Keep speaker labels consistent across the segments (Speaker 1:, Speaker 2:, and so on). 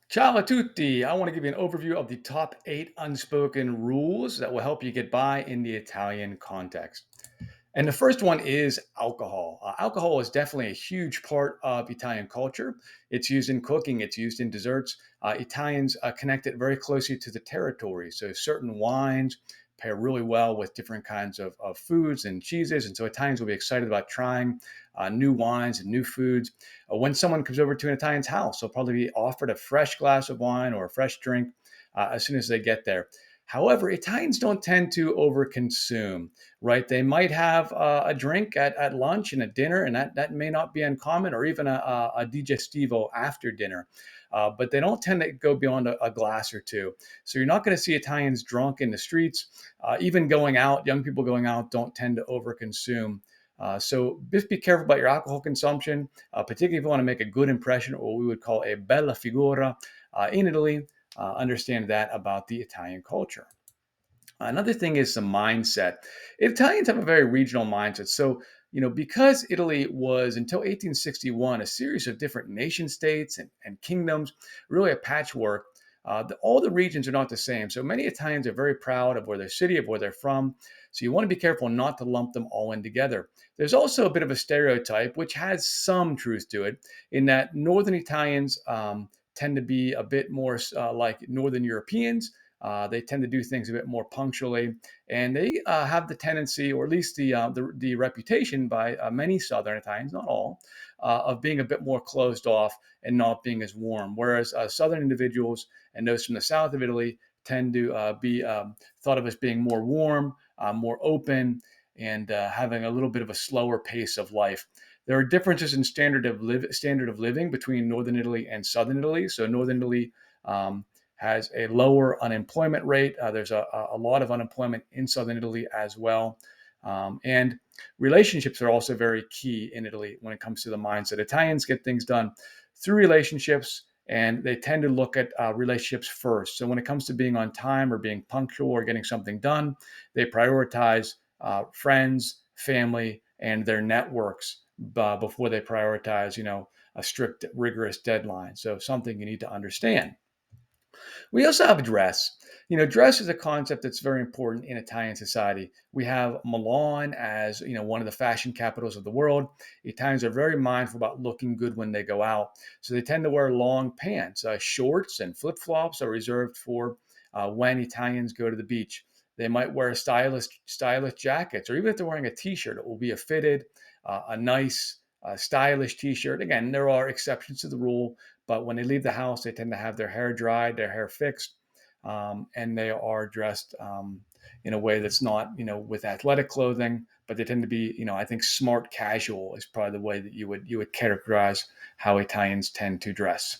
Speaker 1: Ciao a tutti! I want to give you an overview of the top 8 unspoken rules that will help you get by in the Italian context. And the first one is alcohol. Alcohol is definitely a huge part of Italian culture. It's used in cooking, it's used in desserts. Italians connect it very closely to the territory. So certain wines pair really well with different kinds of foods and cheeses. And so Italians will be excited about trying new wines and new foods. When someone comes over to an Italian's house, they'll probably be offered a fresh glass of wine or a fresh drink as soon as they get there. However, Italians don't tend to overconsume, right? They might have a drink at lunch and at dinner, and that may not be uncommon, or even a digestivo after dinner. But they don't tend to go beyond a glass or two. So you're not going to see Italians drunk in the streets. Even going out, young people going out don't tend to overconsume. So just be careful about your alcohol consumption, particularly if you want to make a good impression, or what we would call a bella figura in Italy. Understand that about the Italian culture. Another thing is the mindset. Italians have a very regional mindset. So, because Italy was until 1861 a series of different nation states and kingdoms, really a patchwork, all the regions are not the same. So many Italians are very proud of where their city, of where they're from. So you want to be careful not to lump them all in together. There's also a bit of a stereotype, which has some truth to it, in that Northern Italians tend to be a bit more like Northern Europeans. They tend to do things a bit more punctually, and they have the tendency, or at least the reputation by many Southern Italians, not all, of being a bit more closed off and not being as warm. Whereas Southern individuals and those from the south of Italy tend to be thought of as being more warm, more open, and having a little bit of a slower pace of life. There are differences in standard of living between Northern Italy and Southern Italy. So Northern Italy has a lower unemployment rate. There's a lot of unemployment in Southern Italy as well. And relationships are also very key in Italy when it comes to the mindset. Italians get things done through relationships, and they tend to look at relationships first. So when it comes to being on time or being punctual or getting something done, they prioritize friends, family, and their networks before they prioritize, a strict, rigorous deadline. So something you need to understand. We also have dress. Dress is a concept that's very important in Italian society. We have Milan as, one of the fashion capitals of the world. Italians are very mindful about looking good when they go out. So they tend to wear long pants. Shorts and flip-flops are reserved for when Italians go to the beach. They might wear stylish jackets, or even if they're wearing a t-shirt, it will be a fitted, a nice, stylish t-shirt. Again, there are exceptions to the rule, but when they leave the house, they tend to have their hair dried, their hair fixed, and they are dressed in a way that's not, with athletic clothing, but they tend to be, I think smart casual is probably the way that you would characterize how Italians tend to dress.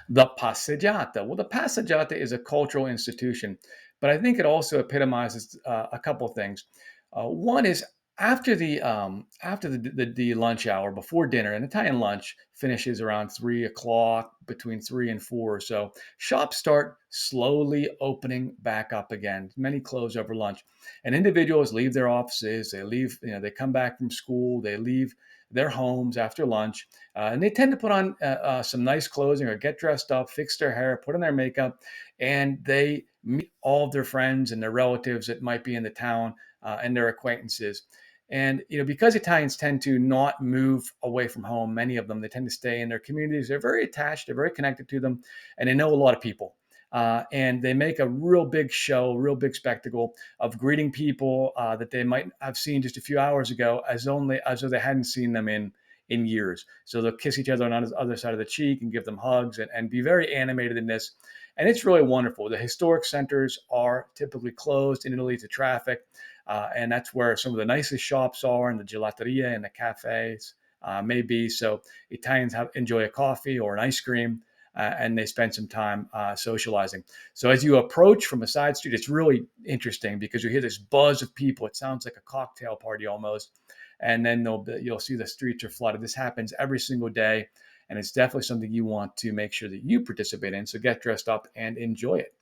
Speaker 1: The passeggiata. Well, the passeggiata is a cultural institution, but I think it also epitomizes a couple things. One is after the lunch hour, before dinner. An Italian lunch finishes around 3 o'clock, between 3 and 4. So shops start slowly opening back up again. Many close over lunch, and individuals leave their offices. They leave. They come back from school. They leave their homes after lunch, and they tend to put on some nice clothing or get dressed up, fix their hair, put on their makeup, and they meet all of their friends and their relatives that might be in the town and their acquaintances. And because Italians tend to not move away from home, many of them they tend to stay in their communities. They're very attached. They're very connected to them, and they know a lot of people. And they make a real big show, real big spectacle of greeting people that they might have seen just a few hours ago, as though they hadn't seen them in years. So they'll kiss each other on the other side of the cheek and give them hugs and be very animated in this. And it's really wonderful. The historic centers are typically closed in Italy to traffic. And that's where some of the nicest shops are, and the gelateria and the cafes may be. So Italians enjoy a coffee or an ice cream, and they spend some time socializing. So as you approach from a side street, it's really interesting because you hear this buzz of people. It sounds like a cocktail party almost. And then you'll see the streets are flooded. This happens every single day, and it's definitely something you want to make sure that you participate in. So get dressed up and enjoy it.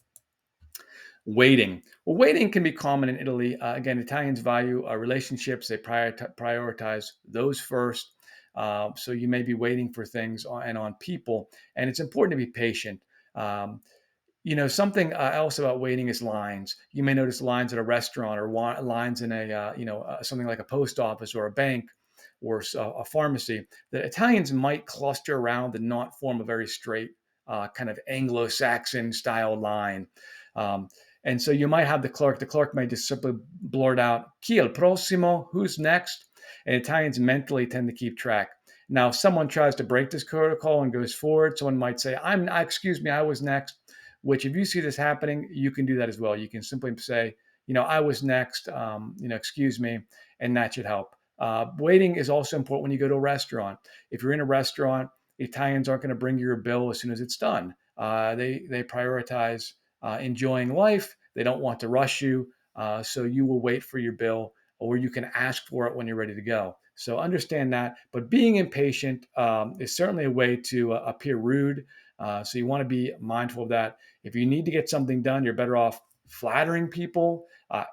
Speaker 1: Waiting. Well, waiting can be common in Italy. Again, Italians value relationships. They prioritize those first. So you may be waiting for things and on people, and it's important to be patient. Um, something else about waiting is lines. You may notice lines at a restaurant or lines in something like a post office or a bank or a pharmacy. The Italians might cluster around and not form a very straight kind of Anglo-Saxon style line. Um, and so you might have the clerk. The clerk might just simply blurt out, "Chi è il prossimo?" Who's next? And Italians mentally tend to keep track. Now, if someone tries to break this protocol and goes forward, someone might say, excuse me, I was next," which if you see this happening, you can do that as well. You can simply say, "I was next, excuse me," and that should help. Waiting is also important when you go to a restaurant. If you're in a restaurant, Italians aren't going to bring you your bill as soon as it's done. They prioritize enjoying life. They don't want to rush you. So you will wait for your bill, or you can ask for it when you're ready to go. So understand that. But being impatient is certainly a way to appear rude. So you want to be mindful of that. If you need to get something done, you're better off flattering people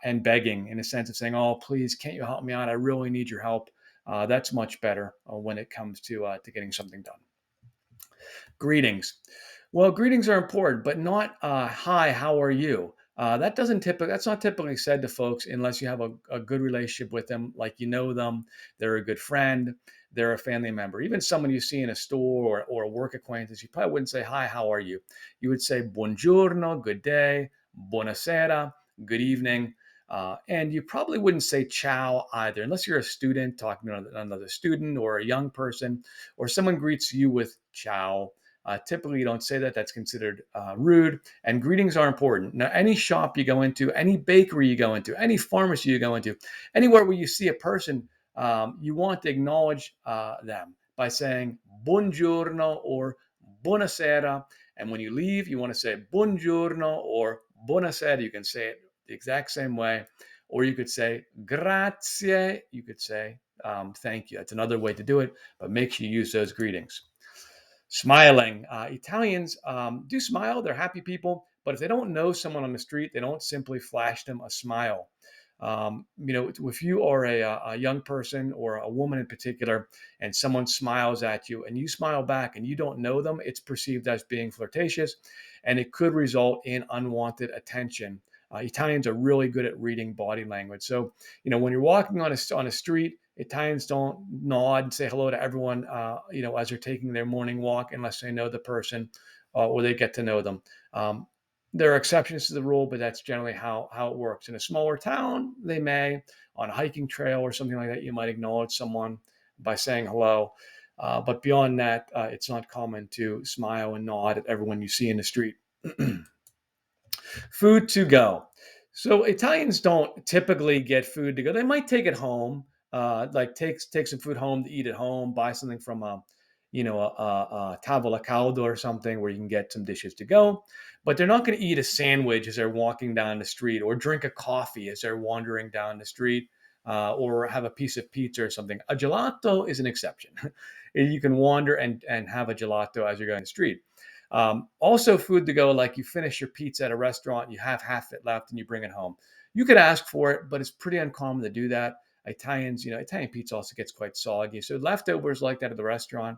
Speaker 1: and begging, in a sense of saying, "Oh, please, can't you help me out? I really need your help." That's much better when it comes to getting something done. Greetings. Well, greetings are important, but not "Hi, how are you?" That's not typically said to folks unless you have a good relationship with them, like you know them, they're a good friend, they're a family member. Even someone you see in a store or a work acquaintance, you probably wouldn't say, "Hi, how are you?" You would say buongiorno, good day, buonasera, good evening. And you probably wouldn't say ciao either, unless you're a student talking to another student or a young person, or someone greets you with ciao. Typically, you don't say that. That's considered rude. And greetings are important. Now, any shop you go into, any bakery you go into, any pharmacy you go into, anywhere where you see a person, you want to acknowledge them by saying buongiorno or buonasera. And when you leave, you want to say buongiorno or buonasera. You can say it the exact same way. Or you could say grazie. You could say thank you. That's another way to do it, but make sure you use those greetings. Smiling. Italians do smile. They're happy people. But if they don't know someone on the street, they don't simply flash them a smile. If you are a young person or a woman in particular, and someone smiles at you and you smile back and you don't know them, it's perceived as being flirtatious, and it could result in unwanted attention. Italians are really good at reading body language. So, when you're walking on a street, Italians don't nod and say hello to everyone, as they're taking their morning walk, unless they know the person or they get to know them. Um, there are exceptions to the rule, but that's generally how it works. In a smaller town, they may, on a hiking trail or something like that, you might acknowledge someone by saying hello. But beyond that, it's not common to smile and nod at everyone you see in the street. Food to go. So Italians don't typically get food to go. They might take it home, like take some food home to eat at home. Buy something from a tavola caldo or something where you can get some dishes to go. But they're not going to eat a sandwich as they're walking down the street, or drink a coffee as they're wandering down the street, or have a piece of pizza or something. A gelato is an exception. You can wander and have a gelato as you're going down the street. Also, food to go, like you finish your pizza at a restaurant, you have half it left, and you bring it home. You could ask for it, but it's pretty uncommon to do that. Italian pizza also gets quite soggy, so leftovers like that at the restaurant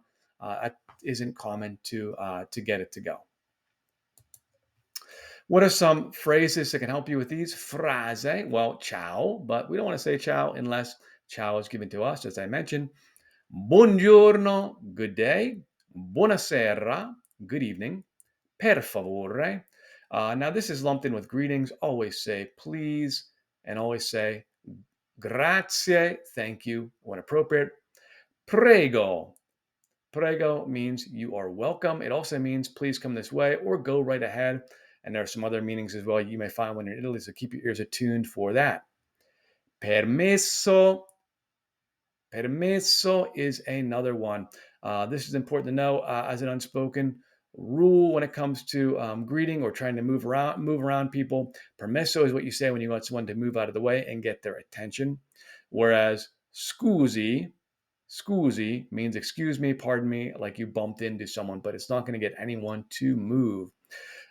Speaker 1: isn't common to get it to go. What are some phrases that can help you with these? Frase, well, ciao, but we don't want to say ciao unless ciao is given to us, as I mentioned. Buongiorno, good day. Buonasera, good evening. Per favore. Now, this is lumped in with greetings. Always say please, and always say grazie, thank you, when appropriate. Prego. Prego means you are welcome. It also means please come this way or go right ahead. And there are some other meanings as well you may find when you're in Italy, so keep your ears attuned for that. Permesso. Permesso is another one. This is important to know as an unspoken rule when it comes to greeting or trying to move around people. Permesso is what you say when you want someone to move out of the way and get their attention. Whereas scusi means excuse me, pardon me, like you bumped into someone, but it's not going to get anyone to move.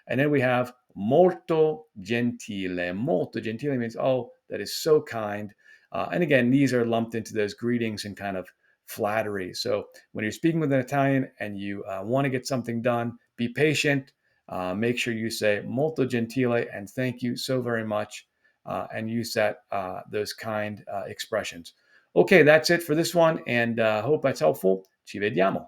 Speaker 1: And then we have molto gentile. Molto gentile means, oh, that is so kind. And again, these are lumped into those greetings and kind of flattery. So when you're speaking with an Italian and you want to get something done, be patient. Make sure you say molto gentile and thank you so very much, and use those kind expressions. Okay, that's it for this one, and hope that's helpful. Ci vediamo.